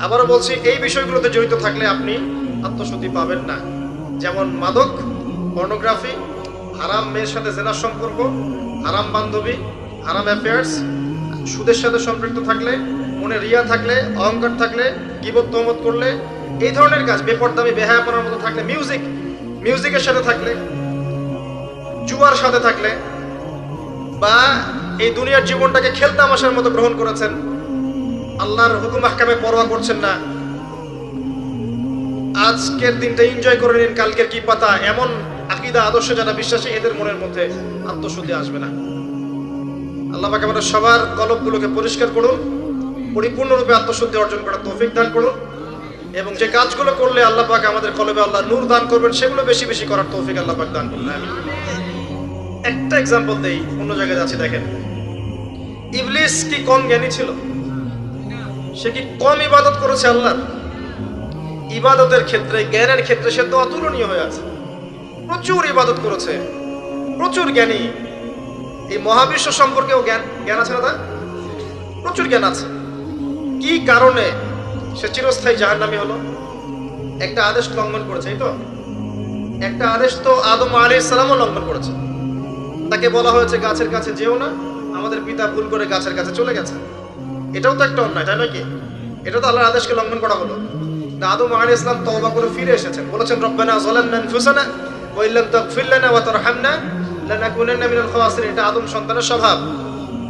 আবারও বলছি, এই বিষয়গুলোতে জড়িত থাকলে আপনি আত্মশুদ্ধি পাবেন না। যেমন মাদক, পর্নোগ্রাফি, হারাম মেয়ের সাথে জেনার সম্পর্ক, হারাম বান্ধবী, হারাম অ্যাফেয়ার্স, সুদের সাথে সম্পৃক্ত থাকলে, মনে রিয়া থাকলে, অহংকার থাকলে, গীবত তহমত করলে, এই ধরনের কাজ, বেপরদামি বেহায়াপনার মতো থাকলে, মিউজিকের সাথে থাকলে, জুয়ার সাথে থাকলে, বা এই দুনিয়ার জীবনটাকে খেলতামাশার মতো গ্রহণ করেছেন, আল্লাহর হুকুম আহকামে পরোয়া করছেন না, আজকের দিনটা এনজয় করে নিন, কালকের কি পাতা, এমন আকীদা আদর্শে যারা বিশ্বাসী, এদের মনের মধ্যে আত্মশুদ্ধি আসবে না। আল্লাহ পাক আমাদের সবার কলবগুলোকে পরিষ্কার করুন, পরিপূর্ণরূপে আত্মশুদ্ধি অর্জন করার তৌফিক দান করুন, এবং যে কাজগুলো করলে আল্লাহ পাক আমাদের কলবে আল্লাহ নূর দান করবেন, সেগুলো বেশি বেশি করার তৌফিক আল্লাহ পাক দান করুন। আমিন। একটা এক্সাম্পল দেই, অন্য জায়গায় যাচ্ছি। দেখেন, ইবলিস কি কম জ্ঞানী ছিল? সে কি কম ইবাদত করেছে আল্লাহর? ইবাদতের ক্ষেত্রে, জ্ঞানের ক্ষেত্রে সে তো অতুলনীয় হয়ে আছে। প্রচুর ইবাদত করেছে, প্রচুর জ্ঞানী। এই মহাবিশ্ব সম্পর্কেও জ্ঞান আছে না তার? প্রচুর জ্ঞান আছে। কি কারণে সে চিরস্থায়ী জাহান্নামী হলো? একটা আদেশ লঙ্ঘন করেছে, এই তো একটা আদেশ তো আদম আলাইহিস সালামও লঙ্ঘন করেছে। তাকে বলা হয়েছে গাছের কাছে যেও না, আমাদের পিতা ভুল করে গাছের কাছে চলে গেছে। এটাও তো একটা অন্যায়, তাই নয় কি? এটা তো আল্লাহর আদেশকে লঙ্ঘন করা হলো। আদম আলাইহিস সালাম তওবা করে ফিরে এসেছেন, বলেছেন রব্বানা যালামনা আনফুসানা ওয়া ইল্লাম তাগফির লানা ওয়া তারহামনা লানাকুনান্না মিনাল খাসিরিন। এটা আদম সন্তানের স্বভাব,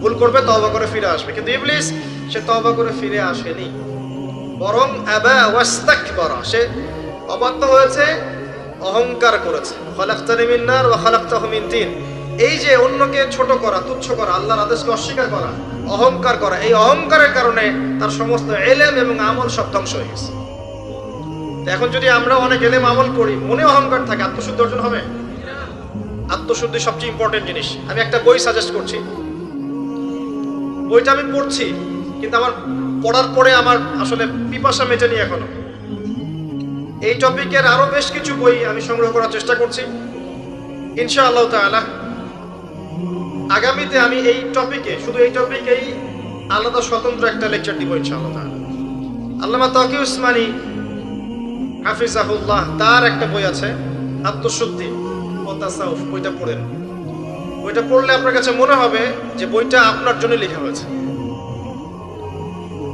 ভুল করবে, তওবা করে ফিরে আসবে। কিন্তু ইবলিস, সে তওবা করে ফিরে আসেনি, বরং আবা ওয়াস্তাকবারা, সে অবাধ্য হয়েছে, অহংকার করেছে। খালাকতানি মিন নার ওয়া খালাকতাহু মিন তিন। এই যে অন্যকে ছোট করা, তুচ্ছ করা, আল্লাহর আদেশকে অস্বীকার করা, অহংকার করা, এই অহংকারের কারণে তার সমস্ত ইলম এবং আমল সব ধ্বংস হয়ে গেছে। এখন যদি আমরা অনেক ইলম আমল করি, মনে অহংকার থাকে, আত্মশুদ্ধি অর্জন হবে? আত্মশুদ্ধি সবচেয়ে ইম্পর্টেন্ট জিনিস। আমি একটা বই সাজেস্ট করছি, বইটা আমি পড়ছি, কিন্তু আমার পড়ার পরে আমার আসলে পিপাসা মেটেনি এখনো। এই টপিকের আরো বেশ কিছু বই আমি সংগ্রহ করার চেষ্টা করছি, ইনশাআল্লাহ তাআলা। আগামীতে আমি এই টপিকে, শুধু এই টপিকেই আলাদা স্বতন্ত্র একটা লেকচার দিব ইনশাআল্লাহ তাআলা। আল্লামা তাকি উসমানী হাফিজাহুল্লাহ, তার একটা বই আছে আত্মশুদ্ধি ও তাসাউফ। বইটা পড়েন। বইটা পড়লে আপনার কাছে মনে হবে যে বইটা আপনার জন্য লেখা হয়েছে।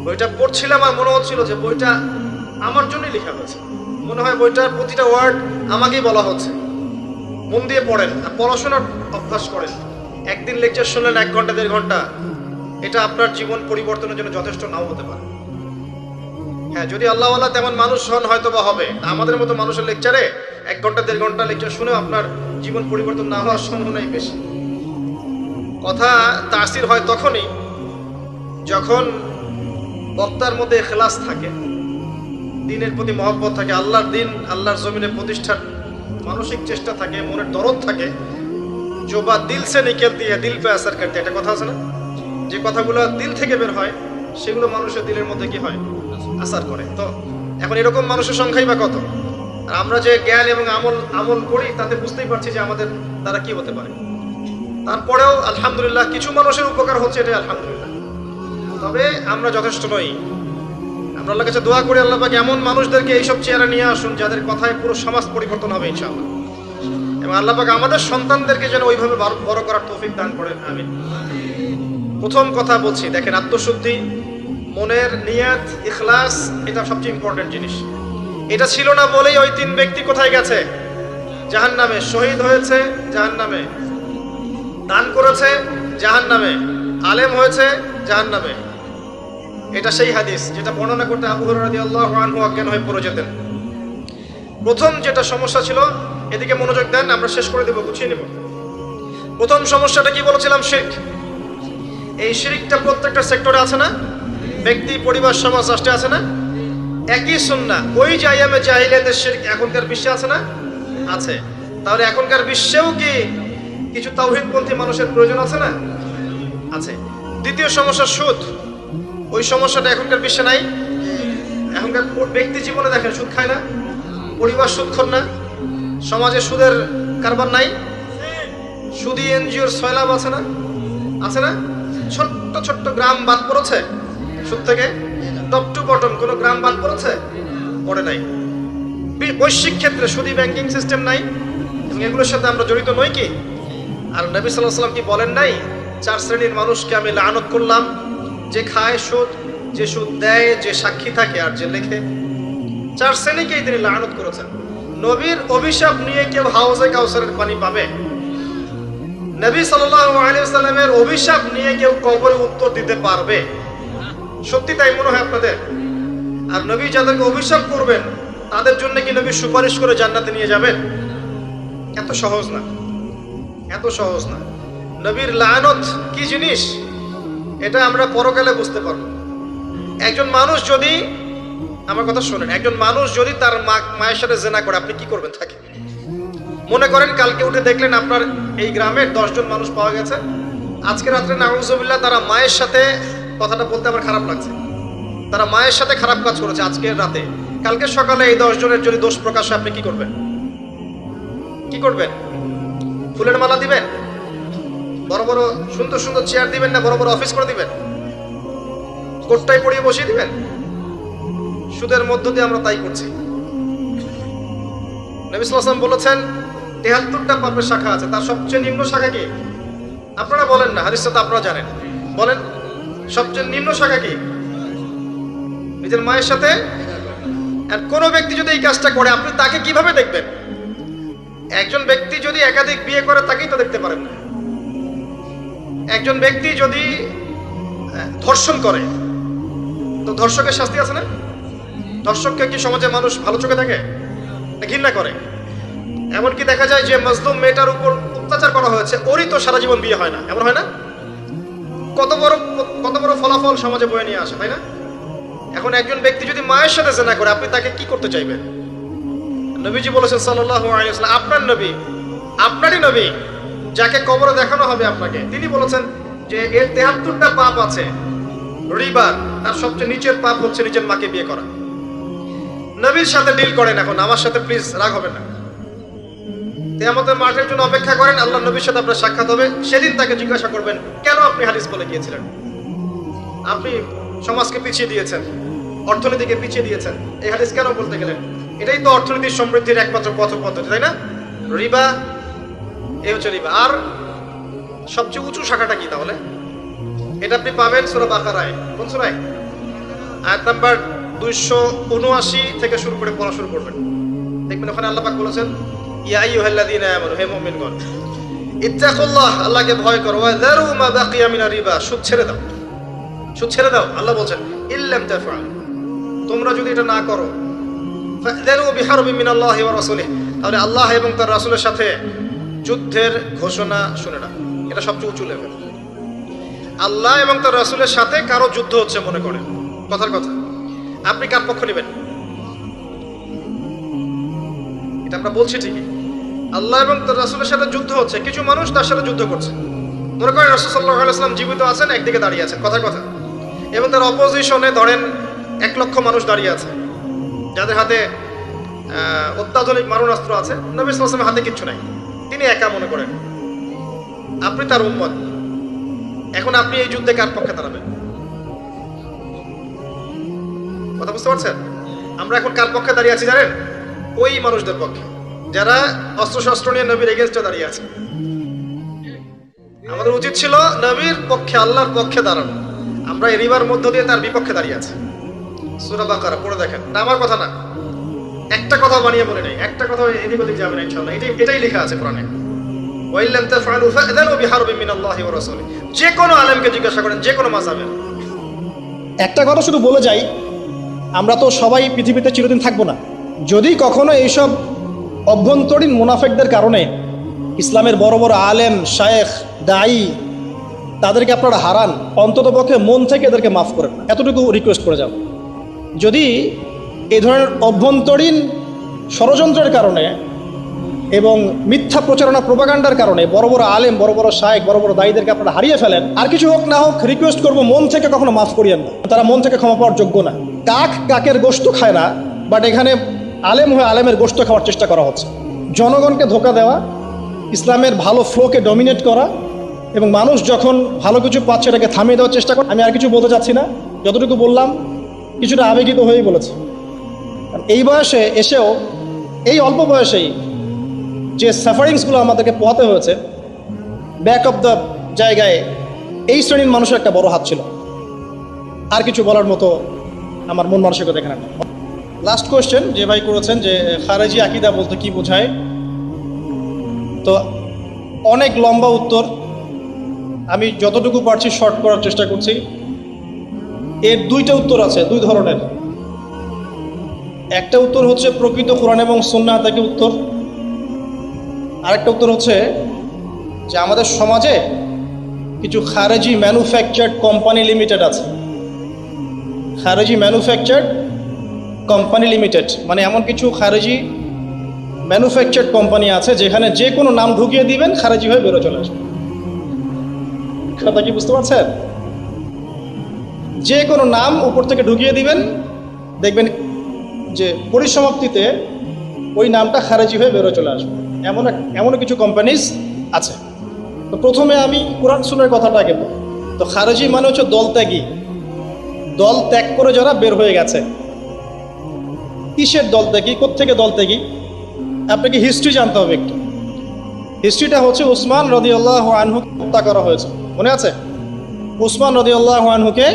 বইটা পড়ছিলাম আর মনে হচ্ছিল যে বইটা আমার জন্যই লেখা হয়েছে। মনে হয় বইটার প্রতিটা ওয়ার্ড আমাকেই বলা হচ্ছে। মন দিয়ে পড়েন আর পড়াশোনার অভ্যাস করেন। একদিন লেকচার শুনলেন 1 ঘন্টা 1.5 ঘন্টা, এটা আপনার জীবন পরিবর্তনের জন্য যথেষ্ট নাও হতে পারে। হ্যাঁ, যদি আল্লাহওয়ালা তেমন মানুষ হন হয়তো বা হবে। আমাদের মতো মানুষের লেকচারে 1 ঘন্টা 1.5 ঘন্টা লেকচার শুনেও আপনার জীবন পরিবর্তন না হওয়ার সম্ভাবনাই বেশি। কথা তাসির হয় তখনই যখন বক্তার মধ্যে ইখলাস থাকে, দ্বীনের প্রতি মহব্বত থাকে, আল্লাহর দ্বীন আল্লাহর জমিনে প্রতিষ্ঠার মানসিক চেষ্টা থাকে, মনের দরদ থাকে। जो बात दिल से निकलती है दिल पे असर करती है, একটা কথা আছে না? যে কথাগুলো দিল থেকে বের হয় সেগুলো মানুষের দিলের মধ্যে কি হয়? আসার করে। তো এখন এরকম মানুষের সংখ্যাই বা কত? আর আমরা যে জ্ঞান এবং আমল করি তাতে বুঝতেই পারছি যে আমাদের দ্বারা কি হতে পারে। তারপরেও আলহামদুলিল্লাহ কিছু মানুষের উপকার হচ্ছে, এটাই আলহামদুলিল্লাহ। তবে আমরা যথেষ্ট নই। আমরা আল্লাহর কাছে দোয়া করি আল্লাহ পাক এমন মানুষদেরকে এইসব চেহারা নিয়ে আসুন যাদের কথায় পুরো সমাজ পরিবর্তন হবে ইনশাআল্লাহ। এবং আল্লাহ পাক আমাদের সন্তানদেরকে যেন ওইভাবে বড় করার তৌফিক দান করেন। আমিন। প্রথম কথা বলছি, দেখেন, আত্মশুদ্ধি, মনের নিয়াত, ইখলাস, এটা সবচেয়ে ইম্পর্টেন্ট জিনিস। এটা ছিল না বলেই ওই 3 ব্যক্তি কোথায় গেছে? জাহান্নামে। শহীদ হয়েছে জাহান্নামে, দান করেছে জাহান্নামে, আলেম হয়েছে জাহান্নামে। এটা সেই হাদিস যেটা বর্ণনা করতে আবু হুরায়রা রাদিয়াল্লাহু আনহু অজ্ঞান হয়ে পড়ে যেতেন। প্রথম যেটা সমস্যা ছিল, এদিকে মনোযোগ দেন, আমরা শেষ করে দেব, গুছিয়ে নেব। প্রথম সমস্যাটা কি বলেছিলাম? শিরক। এই শিরকটা প্রত্যেকটা সেক্টরে আছে না? ব্যক্তি, পরিবার, সমাজ, রাষ্ট্রে আছে না? একই সুন্নাহ। ওই যে আইয়ামে জাহিলিয়াতের শিরক এখনকার বিশ্বে আছে না? আছে। তাহলে এখনকার বিশ্বেও কি কিছু তাওহীদপন্থী মানুষের প্রয়োজন আছে না? আছে। দ্বিতীয় সমস্যা সুদ। ওই সমস্যাটা এখনকার বিশ্বে নাই? এখনকার ব্যক্তি জীবনে দেখেন সুদ খায় না, পরিবার সুদখোর না, সমাজে সুদের কারবার নাই, সুদী এনজিওর সয়লাভ আছে না? আছে না? ছোট্ট ছোট্ট গ্রাম বাদ পড়েছে সুদ থেকে। টপ টু বটম কোনো গ্রাম বাদ পড়েছে? পড়ে নাই। বৈশ্বিক ক্ষেত্রে শুধু ব্যাংকিং সিস্টেম নাই এবং এগুলোর সাথে আমরা জড়িত নই কি? আর নবী সাল্লাল্লাহু আলাইহি ওয়াসাল্লাম কি বলেন নাই, 4 শ্রেণীর মানুষকে আমি লানত করলাম, যে খায় সুদ, যে সুদ দেয়, যে সাক্ষী থাকে আর যে লেখে। 4 শ্রেণীকেই তিনি লানত করেছেন। নবীর অভিশাপ নিয়ে কেউ হাউজে কাউসারের পানি পাবে? নবী সাল্লাল্লাহু আলাইহি ওয়াসাল্লামের অভিশাপ নিয়ে কেউ কবরে উত্তর দিতে পারবে? সত্যি তাই মনে হয় আপনাদের? আর নবী যাদেরকে অভিশাপ করবেন তাদের জন্য কি নবী সুপারিশ করে জান্নাতে নিয়ে যাবেন? এত সহজ না, এত সহজ না। নবীর লানত কি জিনিস এটা আমরা পরকালে বুঝতে পারবো। একজন মানুষ যদি, আমার কথা শুনেন, একজন মানুষ যদি তার মায়ের সাথে জেনা করে, আপনি কি করবেন তাকে? মনে করেন কালকে উঠে দেখলেন আপনার এই গ্রামের 10 জন মানুষ পাওয়া গেছে, আজকে রাত্রে নাউজুবিল্লাহ তারা মায়ের সাথে, কথাটা বলতে আমার খারাপ লাগছে, তারা মায়ের সাথে খারাপ কাজ করেছে আজকের রাতে, কালকে সকালে এই 10 জনের যদি দোষ প্রকাশ হয় আপনি কি করবেন? কি করবেন? ফুলের মালা দিবেন? বড় বড় সুন্দর সুন্দর চেয়ার দিবেন না বড় বড় অফিস করে দিবেন? কোটটাই পরিয়ে বসিয়ে দিবেন? সুদের মধ্য দিয়ে আমরা তাই করছি। নবী সাল্লাল্লাহু আলাইহি ওয়াসাল্লাম বলেছেন 73টা পাপের শাখা আছে, তার সবচেয়ে নিম্ন শাখা কি? আপনারা বলেন না, হাদিসটা তো আপনারা জানেন, বলেন সবচেয়ে নিম্ন শাখা কি? নিজের মায়ের সাথে। আর কোনো ব্যক্তি যদি এই কাজটা করে আপনি তাকে কিভাবে দেখবেন? একজন ব্যক্তি যদি একাধিক বিয়ে করে তাকেই তো দেখতে পারেন না। একজন ব্যক্তি যদি ধর্ষণ করে তো ধর্ষকের শাস্তি আছে না? ধর্ষককে কি সমাজে মানুষ ভালো চোখে থাকে, ঘৃণা করে? এমনকি দেখা যায় যে মজলুম মেয়েটার উপর অত্যাচার করা হয়েছে, ওরই তো সারা জীবন বিয়ে হয় না, এমন হয় না? কত বড় ফলাফল সমাজে বয়ে নিয়ে আসে, তাই না? এখন একজন ব্যক্তি যদি মায়ের সাথে জেনা করে আপনি তাকে কি করতে চাইবেন? নবীজি বলেছেন সাল্লাল্লাহু আলাইহি ওয়াসাল্লাম, আপনার নবী, আপনারই নবী যাকে কবরে দেখানো হবে আপনাকে, তিনি বলেছেন যে এর 73টা পাপ আছে। রিবা, তার সবচেয়ে নিচের পাপ হচ্ছে নিজের মাকে বিয়ে করা। নবীর সাথে ডিল করেন, এখন আমার সাথে প্লিজ রাগ হবে না। কিয়ামতের মাঠের জন্য অপেক্ষা করেন, আল্লাহ নবীর সাথে আপনার সাক্ষাৎ হবে, সেদিন তাকে জিজ্ঞাসা করবেন কেন আপনি হাদিস বলে গিয়েছিলেন? আপনি সমাজকে পিছিয়ে দিয়েছেন, অর্থনীতিকে পিছিয়ে দিয়েছেন, এই হাদিস কেন বলতে গেলেন? এটাই তো অর্থনীতির সমৃদ্ধির একমাত্র পথ পদ্ধতি, তাই না? রিবা, এই হচ্ছে রিবা। আর সবচেয়ে উঁচু শাখাটা কি তাহলে? এটা আপনি পাবেন সূরা বাকারায়। কোন সূরায়? আয়াত নাম্বার 279 থেকে শুরু করে পড়া শুরু করবেন, দেখবেন ওখানে আল্লাহ পাক বলেছেন ইয়া আইয়ুহাল্লাযীনা আমানু, হে মুমিনগণ, ইত্তাকুল্লাহ, আল্লাহকে ভয় করো, ওয়া যারু মা বাকিয়া মিনার রিবা, সুদ ছেড়ে দাও, সুদ ছেড়ে দাও। আল্লাহ বলেন ইল্লাম তাফআল, তোমরা যদি এটা না করো, ফাযানু বিহারবিন মিনাল্লাহি ওয়া রাসূলিহি, তাহলে আল্লাহ এবং তার রাসূলের সাথে যুদ্ধের ঘোষণা শুনে না। এটা সবচেয়ে উঁচু লেভেল। আল্লাহ এবং তার রাসূলের সাথে কারো যুদ্ধ হচ্ছে মনে করেন, কথার কথা, আপনি কার পক্ষ নেবেন? এটা আমরা বলছি ঠিকই, আল্লাহ এবং তার রাসূলের সাথে যুদ্ধ হচ্ছে, কিছু মানুষ তার সাথে যুদ্ধ করছে। মনে করেন রাসূল সাল্লাল্লাহু আলাইহি ওয়াসাল্লাম জীবিত আছেন, একদিকে দাঁড়িয়ে আছেন, কথার কথা, এবং তার অপোজিশনে ধরেন 1 লক্ষ মানুষ দাঁড়িয়ে আছে, যাদের হাতে অত্যাধুনিক মারণাস্ত্র আছে, নবী সাল্লাল্লাহু আলাইহি ওয়াসাল্লামের হাতে কিচ্ছু নাই, তিনি একা মনে করেন, আপনি তার উম্মত। এখন আপনি এই যুদ্ধে কার পক্ষে দাঁড়াবেন? কথা বুঝতে পারছেন? আমরা এখন কার পক্ষে দাঁড়িয়ে আছি জানেন? ওই মানুষদের পক্ষে যারা অস্ত্রশস্ত্র নিয়ে নবীর এগেইনস্টে দাঁড়িয়ে আছে। আমাদের উচিত ছিল নবীর পক্ষে, আল্লাহর পক্ষে দাঁড়ানো। আমরা এই রিবার মধ্য দিয়ে তার বিপক্ষে দাঁড়িয়ে আছি। সূরা বাকারা পড়ে দেখেন, না আমার কথা না, একটা কথা বানিয়ে বলে নাই, একটা কথা এদিক ওদিক যাবে না ইনশাআল্লাহ। এটাই লেখা আছে কোরআনে, ওয়াইল্লাম তাফআলু ফাযানু বিহারবিন মিনাল্লাহি ওয়া রাসূলিহি। যে কোনো আলেমকে জিজ্ঞাসা করেন, যে কোনো মাযহাবের। একটা কথা শুধু বলে যাই, আমরা তো সবাই পৃথিবীতে চিরদিন থাকবো না। যদি কখনো এইসব অভ্যন্তরীণ মুনাফিকদের কারণে ইসলামের বড় বড় আলেম, শায়েখ, দায়ী তাদেরকে আপনারা হারান, অন্ততপক্ষে মন থেকে এদেরকে মাফ করেন, এতটুকু রিকোয়েস্ট করে যাব। যদি এই ধরনের অভ্যন্তরীণ ষড়যন্ত্রের কারণে এবং মিথ্যা প্রচারণা, প্রোপাগান্ডার কারণে বড় বড় আলেম, বড় বড় শায়েখ, বড় বড় দায়ীদেরকে আপনারা হারিয়ে ফেলেন, আর কিছু হোক না হোক রিকোয়েস্ট করবো, মন থেকে কখনো মাফ করিয়েন না। তারা মন থেকে ক্ষমা পাওয়ার যোগ্য না। কাক কাকের গোশত খায় না, বাট এখানে আলেম হয়ে আলেমের গোশত খাওয়ার চেষ্টা করা হচ্ছে। জনগণকে ধোঁকা দেওয়া, ইসলামের ভালো ফ্লোকে ডমিনেট করা, এবং মানুষ যখন ভালো কিছু পাচ্ছে এটাকে থামিয়ে দেওয়ার চেষ্টা করে। আমি আর কিছু বলতে চাচ্ছি না, যতটুকু বললাম কিছুটা আবেগিত হয়েই বলেছে। কারণ এই বয়সে এসেও, এই অল্প বয়সেই যে সাফারিংসগুলো আমাদেরকে পোহাতে হয়েছে, ব্যাক অফ দ্য জায়গায় এই শ্রেণীর মানুষের একটা বড় হাত ছিল। আর কিছু বলার মতো আমার মন মানসিকতা এখানে নেই। লাস্ট কোয়েশ্চেন যে ভাই করেছেন যে খারেজি আকিদা বলতে কি বোঝায়, তো অনেক লম্বা উত্তর, আমি যতটুকু পারছি শর্ট করার চেষ্টা করছি। এর দুইটা উত্তর আছে, দুই ধরনের। একটা উত্তর হচ্ছে প্রকৃত কোরআন এবং সুন্নাহ থেকে উত্তর, আরেকটা উত্তর হচ্ছে যে আমাদের সমাজে কিছু খারেজি ম্যানুফ্যাকচার্ড কোম্পানি লিমিটেড আছে। খারেজি ম্যানুফ্যাকচার্ড কোম্পানি লিমিটেড মানে এমন কিছু খারেজি ম্যানুফ্যাকচার্ড কোম্পানি আছে যেখানে যে কোনো নাম ঢুকিয়ে দিবেন, খারেজি হয়ে বেরো চলে আসবে। কথা কি বুঝতে পারছেন? যে কোনো নাম উপর থেকে ঢুকিয়ে দিবেন, দেখবেন যে পরিসমাপ্তিতে ওই নামটা খারেজি হয়ে বেরো চলে আসবে। এমন কিছু কোম্পানিজ আছে। তো প্রথমে আমি কোরআন সুন্নাহর কথাটা আগে বলি। তো খারেজি মানে হচ্ছে দল ত্যাগী, দল ত্যাগ করে যারা বের হয়ে গেছে। কিসের দল ত্যাগী, কোত্থেকে দল ত্যাগী? আপনাকে হিস্ট্রি জানতে হবে একটু। হিস্ট্রিটা হচ্ছে উসমান রাদিয়াল্লাহু আনহুকে হত্যা করা হয়েছে, মনে আছে? উসমান রাদিয়াল্লাহু আনহুকে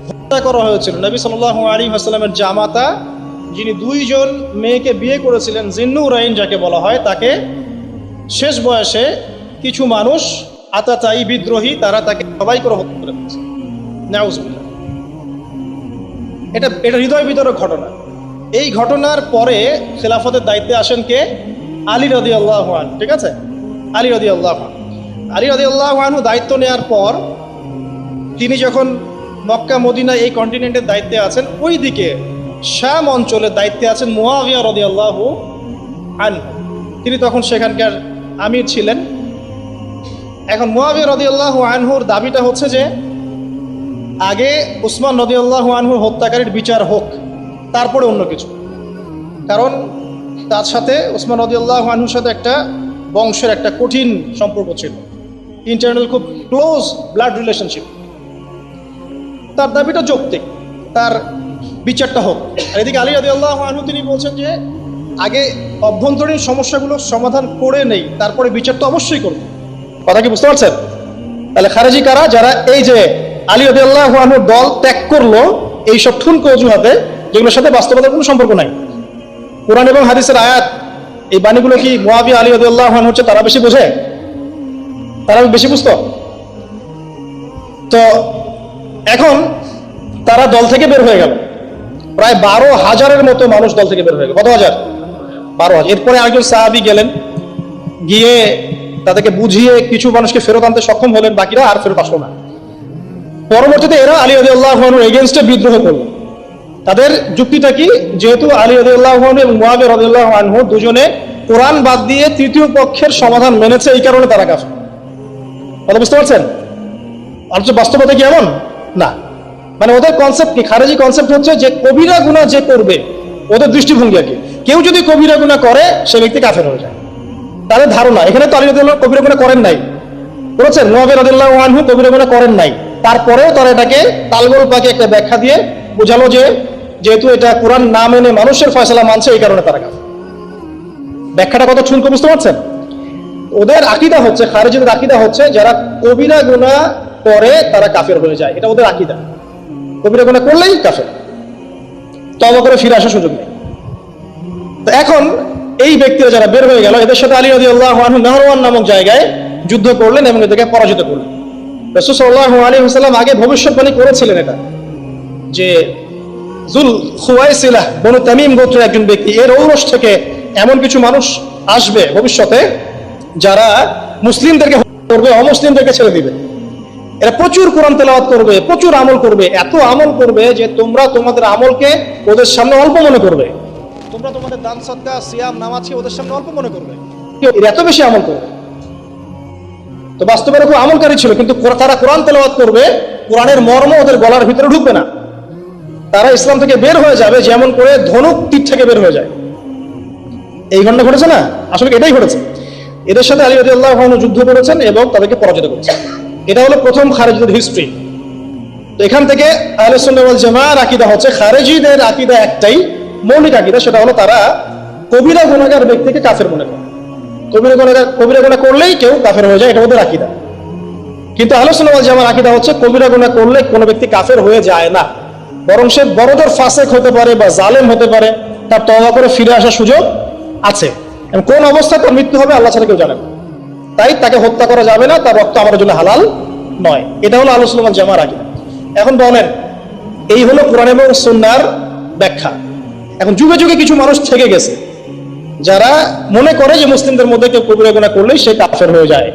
হত্যা করা হয়েছিল। নবী সাল্লাল্লাহু আলাইহি ওয়াসাল্লামের জামাতা, যিনি দুইজন মেয়েকে বিয়ে করেছিলেন, জিন্নুরাইন যাকে বলা হয়, তাকে শেষ বয়সে কিছু মানুষ আতাতায়ী বিদ্রোহী, তারা তাকে সবাই করে হত্যা করে ফেলেছে। নাউজুবিল্লাহ। এটা হৃদয় বিদারক ঘটনা। এই ঘটনার পরে খেলাফতের দায়িত্বে আসেন কে? আলী রাদিয়াল্লাহু আনহু। ঠিক আছে, আলী রাদিয়াল্লাহু আনহু। আলী রাদিয়াল্লাহু আনহু দায়িত্ব নেওয়ার পর তিনি যখন মক্কা মদিনা এই কন্টিনেন্টের দায়িত্বে আছেন, ওই দিকে শাম অঞ্চলের দায়িত্বে আছেন মুআবিয়া রাদিয়াল্লাহু আনহু। তিনি তখন সেখানকার আমির ছিলেন। এখন মুআবিয়া রাদিয়াল্লাহু আনহুর দাবিটা হচ্ছে যে আগে উসমান রাদিয়াল্লাহু আনহুর হত্যাকারীর বিচার হোক, তারপরে অন্য কিছু। কারণ তার সাথে উসমান রাদিয়াল্লাহু আনহুর সাথে একটা বংশের একটা কঠিন সম্পর্ক ছিল, ইন্টারনাল খুব ক্লোজ ব্লাড রিলেশনশিপ। তার দাবিটা যৌক্তিক, তার বিচারটা হোক। আর এদিকে আলী রাদিয়াল্লাহু আনহু তিনি বলছেন যে আগে অভ্যন্তরীণ সমস্যাগুলো সমাধান করে নেই, তারপরে বিচার তো অবশ্যই করবে। কথা কি বুঝতে পারছেন? তাহলে খারেজি কারা? যারা এই যে আলী রাদিয়াল্লাহু আনহুর দল ত্যাগ করলো এইসব ঠুনকো অজুহাতে, যেগুলোর সাথে বাস্তবতার কোনো সম্পর্ক নাই। কোরআন এবং হাদিসের আয়াত, এই বাণীগুলো কি মুআবিয়া আলী রাদিয়াল্লাহু আনহু হচ্ছে তারা বেশি বোঝে? তারা বেশি বুঝতো? তো এখন তারা দল থেকে বের হয়ে গেল। প্রায় 12,000-এর মতো মানুষ দল থেকে বের হয়ে গেল। কত হাজার? 12,000। এরপরে আরেকজন সাহাবী গেলেন, গিয়ে তাদেরকে বুঝিয়ে কিছু মানুষকে ফেরত আনতে সক্ষম হলেন, বাকিরা আর ফেরত আসলো না। পরবর্তীতে এরা আলী রাদিয়াল্লাহু আনহুর এগেইনস্টে বিদ্রোহ করল। তাদের যুক্তিটা কি? যেহেতু আলী রাদিয়াল্লাহু আনহু এবং মুআবিয়া রাদিয়াল্লাহু আনহু দুজনে কোরআন বাদ দিয়ে তৃতীয় পক্ষের সমাধান মেনেছে, এই কারণে তারা কাফের। কথা বুঝতে পারছেন? অথচ বাস্তবতা কি এমন না। মানে ওদের কনসেপ্ট কি? খারেজি কনসেপ্ট হচ্ছে যে কবিরা গুনাহ যে করবে, ওদের দৃষ্টিভঙ্গি আর কি, কেউ যদি কবিরা গুনাহ করে সে ব্যক্তি কাফের হয়ে যায়। তাদের ধারণা, এখানে তো আলী রাদিয়াল্লাহু কবিরা গুনাহ করেন নাই, বলেছেন মুআবিয়া রাদিয়াল্লাহু আনহু কবিরা গুনাহ করেন নাই, তারপরেও তারা এটাকে তালগোল পাকে একটা ব্যাখ্যা দিয়ে বোঝালো যে যেহেতু এটা কোরআন না মেনে মানুষের ফয়সালা মানছে, এই কারণে তারা কাফের। ব্যাখ্যাটা কত ঠুনকো বুঝতে পারছেন? ওদের আকীদা হচ্ছে, খারেজিদের আকীদা হচ্ছে যারা কবিরা গুনাহ করে তারা কাফের হয়ে যায়, এটা ওদের আকীদা। কবিরা গুনাহ করলেই কাফের, তওবা করে ফিরে আসার সুযোগ নেই। তো এখন এই ব্যক্তিরা যারা বের হয়ে গেল, এদের সাথে আলী রাদিয়াল্লাহু আনহু নাহরওয়ান নামক জায়গায় যুদ্ধ করলেন এবং এদেরকে পরাজিত করলেন। রাসূল সাল্লাল্লাহু আলাইহি ওয়াসাল্লাম আগে ভবিষ্যৎবাণী করেছিলেন এটা, যে যুল খুওয়াইসিলাহ বনু তামিম গোত্রের একজন ব্যক্তি, এর ঔরস থেকে এমন কিছু মানুষ আসবে ভবিষ্যতে যারা মুসলিমদেরকে হত্যা করবে, অমুসলিমদেরকে ছেড়ে দিবে। এরা প্রচুর কোরআন তেলাওয়াত করবে, প্রচুর আমল করবে, এত আমল করবে যে তোমরা তোমাদের আমলকে ওদের সামনে অল্প মনে করবে। তোমরা তোমাদের দান সদকা সিয়াম নামাজকে ওদের সামনে অল্প মনে করবে, এরা এত বেশি আমল করবে। তো বাস্তবে এরকম আমলকারী ছিল, কিন্তু তারা কোরআন তেলাওয়াত করবে, কোরআনের মর্ম ওদের গলার ভিতরে ঢুকবে না। তারা ইসলাম থেকে বের হয়ে যাবে যেমন করে ধনুক তীর থেকে বের হয়ে যায়। এই ঘটনা ঘটেছে না? আসলে এটাই ঘটেছে। এদের সাথে আলী রাদিয়াল্লাহু আনহু যুদ্ধ করেছেন এবং তাদেরকে পরাজিত করেছেন। এটা হলো প্রথম খারেজিদের হিস্ট্রি। তো এখান থেকে আহলে সুন্নাহ ওয়াল জামাআর আকীদা হচ্ছে, খারেজিদের আকীদা একটাই মৌলিক আকীদা, সেটা হলো তারা কবিরা গুনাহগার ব্যক্তিকে কাফের মনে করে। কবিরা গুনাহ করলেই কেউ কাফের হয়ে যায়, এটা ওদের আকীদা। কিন্তু আহলে সুন্নাহ ওয়াল জামাআর আকীদা হচ্ছে কবিরা গুনাহ করলে কোনো ব্যক্তি কাফের হয়ে যায় না, বরং সে বড়জোর ফাসেক হতে পারে বা জালেম হতে পারে, তার তওবা করে ফিরে আসার সুযোগ আছে। এবং কোন অবস্থায় তার মৃত্যু হবে আল্লাহ ছাড়া কেউ জানে না, তাই তাকে হত্যা করা যাবে না, তার রক্ত আমাদের জন্য হালাল নয়। এটা হলো আহলে সুন্নাহ ওয়াল জামাআর আকীদা। এখন বলেন, এই হলো কোরআন এবং সুন্নাহর ব্যাখ্যা। এখন যুগে যুগে কিছু মানুষ থেকে গেছে যারা মনে করে যে মুসলিমদের মধ্যে কেউ কবিরা গুনাহ করলেই সে কাফের হয়ে যায়।